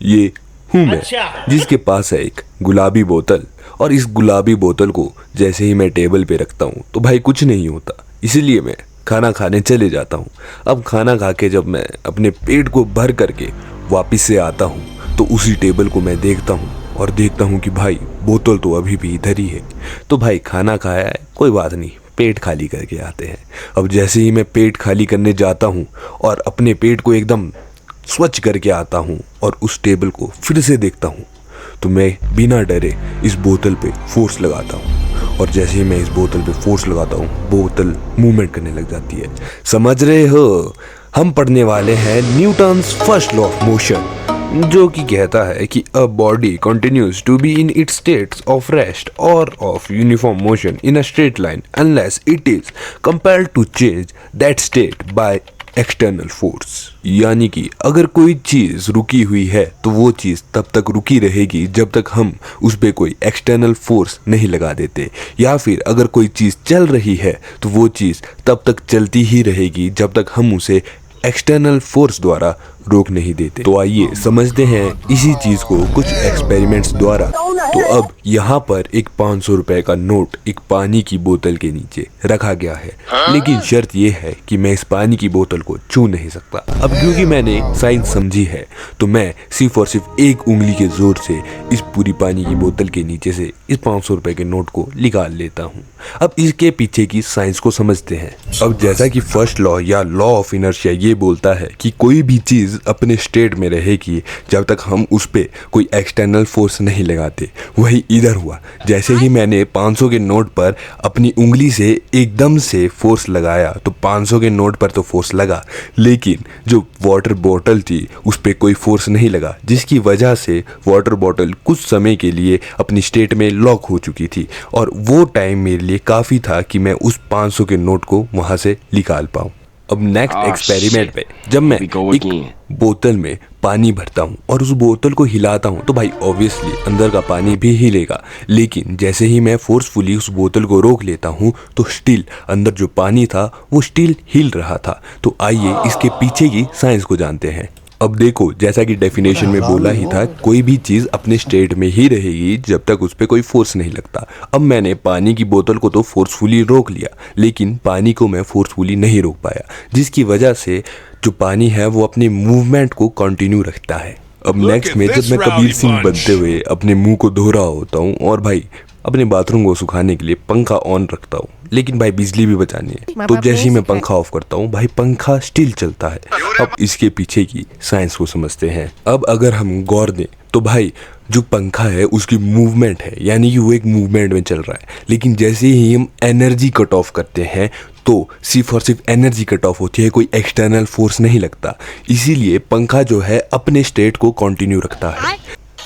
ये हूँ मैं, जिसके पास है एक गुलाबी बोतल। और इस गुलाबी बोतल को जैसे ही मैं टेबल पे रखता हूँ तो भाई कुछ नहीं होता, इसलिए मैं खाना खाने चले जाता हूँ। अब खाना खा के जब मैं अपने पेट को भर करके वापस से आता हूँ तो उसी टेबल को मैं देखता हूँ और देखता हूँ कि भाई बोतल तो अभी भी इधर ही है। तो भाई खाना खाया है, कोई बात नहीं, पेट खाली करके आते हैं। अब जैसे ही मैं पेट खाली करने जाता हूँ और अपने पेट को एकदम स्वच्छ करके आता हूँ और उस टेबल को फिर से देखता हूँ तो मैं बिना डरे इस बोतल पे फोर्स लगाता हूँ। और जैसे ही मैं इस बोतल पे फोर्स लगाता हूँ बोतल मूवमेंट करने लग जाती है। समझ रहे हो, हम पढ़ने वाले हैं Newton's first law of motion, जो कि कहता है कि a body continues to be in its states of rest और of uniform motion in a straight line unless it is compelled to change that state by external force. यानी कि अगर कोई चीज रुकी हुई है तो वो चीज तब तक रुकी रहेगी जब तक हम उस पे कोई एक्सटर्नल फोर्स नहीं लगा देते, या फिर अगर कोई चीज चल रही है तो वो चीज तब तक चलती ही रहेगी जब तक हम उसे एक्सटर्नल फोर्स द्वारा रोक नहीं देते। तो आइए समझते हैं इसी चीज को कुछ एक्सपेरिमेंट्स द्वारा। तो अब यहाँ पर एक 500 रुपए का नोट एक पानी की बोतल के नीचे रखा गया है, लेकिन शर्त यह है कि मैं इस पानी की बोतल को छू नहीं सकता। अब क्योंकि मैंने साइंस समझी है तो मैं सिर्फ और सिर्फ एक उंगली के जोर से इस पूरी पानी की बोतल के नीचे से इस 500 रुपए के नोट को निकाल लेता हूँ। अब इसके पीछे की साइंस को समझते हैं। अब जैसा कि फर्स्ट लॉ या लॉ ऑफ इनर्शिया ये बोलता है कि कोई भी चीज अपने स्टेट में रहेगी जब तक हम उस पे कोई एक्सटर्नल फोर्स नहीं लगाते। वही इधर हुआ, जैसे ही मैंने 500 के नोट पर अपनी उंगली से एकदम से फोर्स लगाया तो 500 के नोट पर तो फोर्स लगा, लेकिन जो वाटर बॉटल थी उस पे कोई फोर्स नहीं लगा, जिसकी वजह से वाटर बॉटल कुछ समय के लिए अपनी स्टेट में लॉक हो चुकी थी। और वो टाइम मेरे लिए काफ़ी था कि मैं उस 500 के नोट को वहाँ से निकाल पाऊँ। अब नेक्स्ट एक्सपेरिमेंट पे जब मैं एक बोतल में पानी भरता हूँ और उस बोतल को हिलाता हूँ तो भाई ऑब्वियसली अंदर का पानी भी हिलेगा, लेकिन जैसे ही मैं फोर्सफुली उस बोतल को रोक लेता हूँ तो स्टिल अंदर जो पानी था वो स्टिल हिल रहा था। तो आइए इसके पीछे की साइंस को जानते हैं। अब देखो, जैसा कि डेफिनेशन में बोला ही था, कोई भी चीज़ अपने स्टेट में ही रहेगी जब तक उस पर कोई फोर्स नहीं लगता। अब मैंने पानी की बोतल को तो फोर्सफुली रोक लिया, लेकिन पानी को मैं फोर्सफुली नहीं रोक पाया, जिसकी वजह से जो पानी है वो अपने मूवमेंट को कंटिन्यू रखता है। अब नेक्स्ट में जब मैं कबीर सिंह बनते हुए अपने मुंह को धो रहा होता हूँ और भाई अपने बाथरूम को सुखाने के लिए पंखा ऑन रखता हूँ, लेकिन भाई बिजली भी बचानी है, तो जैसे ही मैं पंखा ऑफ करता हूँ भाई पंखा स्टिल चलता है। अब इसके पीछे की साइंस को समझते हैं। अब अगर हम गौर दें तो भाई जो पंखा है उसकी मूवमेंट है, यानी कि वो एक मूवमेंट में चल रहा है, लेकिन जैसे ही हम एनर्जी कट ऑफ करते हैं तो सिर्फ और सिर्फ एनर्जी कट ऑफ होती है, कोई एक्सटर्नल फोर्स नहीं लगता। इसीलिए पंखा जो है अपने स्टेट को कंटिन्यू रखता है।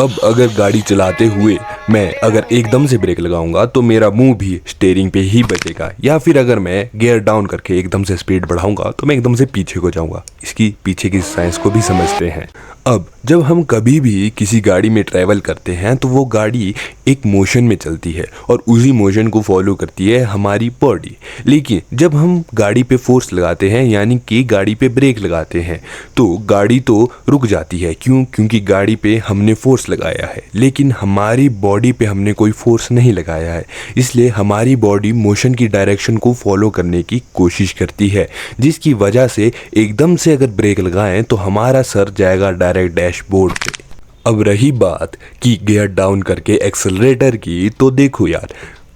अब अगर गाड़ी चलाते हुए मैं अगर एकदम से ब्रेक लगाऊंगा तो मेरा मुंह भी स्टीयरिंग पे ही बचेगा, या फिर अगर मैं गियर डाउन करके एकदम से स्पीड बढ़ाऊंगा तो मैं एकदम से पीछे को जाऊंगा। इसकी पीछे की साइंस को भी समझते हैं। अब जब हम कभी भी किसी गाड़ी में ट्रैवल करते हैं तो वो गाड़ी एक मोशन में चलती है और उसी मोशन को फॉलो करती है हमारी बॉडी। लेकिन जब हम गाड़ी पे फोर्स लगाते हैं, यानी कि गाड़ी पे ब्रेक लगाते हैं, तो गाड़ी तो रुक जाती है। क्यों? क्योंकि गाड़ी पे हमने फोर्स लगाया है, लेकिन हमारी बॉडी पे हमने कोई फोर्स नहीं लगाया है। इसलिए हमारी बॉडी मोशन की डायरेक्शन को फॉलो करने की कोशिश करती है, जिसकी वजह से एकदम से अगर ब्रेक लगाएं तो हमारा सर जाएगा डायरेक्ट डैशबोर्ड पे। अब रही बात कि गियर डाउन करके एक्सेलरेटर की, तो देखो यार,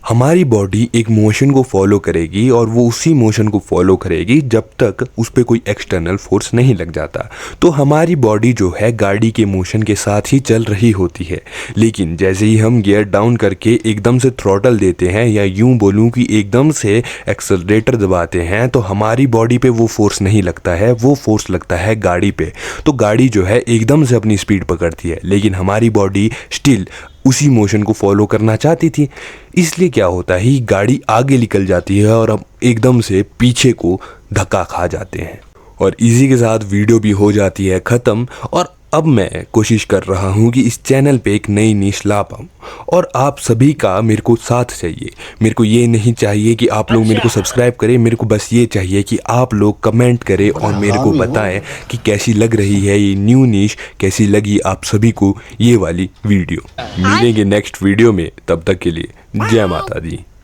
हमारी बॉडी एक मोशन को फॉलो करेगी और वो उसी मोशन को फॉलो करेगी जब तक उस पर कोई एक्सटर्नल फोर्स नहीं लग जाता। तो हमारी बॉडी जो है गाड़ी के मोशन के साथ ही चल रही होती है, लेकिन जैसे ही हम गियर डाउन करके एकदम से थ्रॉटल देते हैं, या यूं बोलूं कि एकदम से एक्सेलरेटर दबाते हैं, तो हमारी बॉडी पे वो फोर्स नहीं लगता है, वो फोर्स लगता है गाड़ी पे। तो गाड़ी जो है एकदम से अपनी स्पीड पकड़ती है, लेकिन हमारी बॉडी स्टिल उसी मोशन को फॉलो करना चाहती थी। इसलिए क्या होता है, गाड़ी आगे निकल जाती है और अब एकदम से पीछे को धक्का खा जाते हैं। और इसी के साथ वीडियो भी हो जाती है ख़त्म। और अब मैं कोशिश कर रहा हूँ कि इस चैनल पे एक नई नीश ला पाऊँ और आप सभी का मेरे को साथ चाहिए। मेरे को ये नहीं चाहिए कि आप लोग मेरे को सब्सक्राइब करें, मेरे को बस ये चाहिए कि आप लोग कमेंट करें और मेरे को बताएं कि कैसी लग रही है ये न्यू नीश, कैसी लगी आप सभी को ये वाली वीडियो। मिलेंगे नेक्स्ट वीडियो में, तब तक के लिए जय माता दी।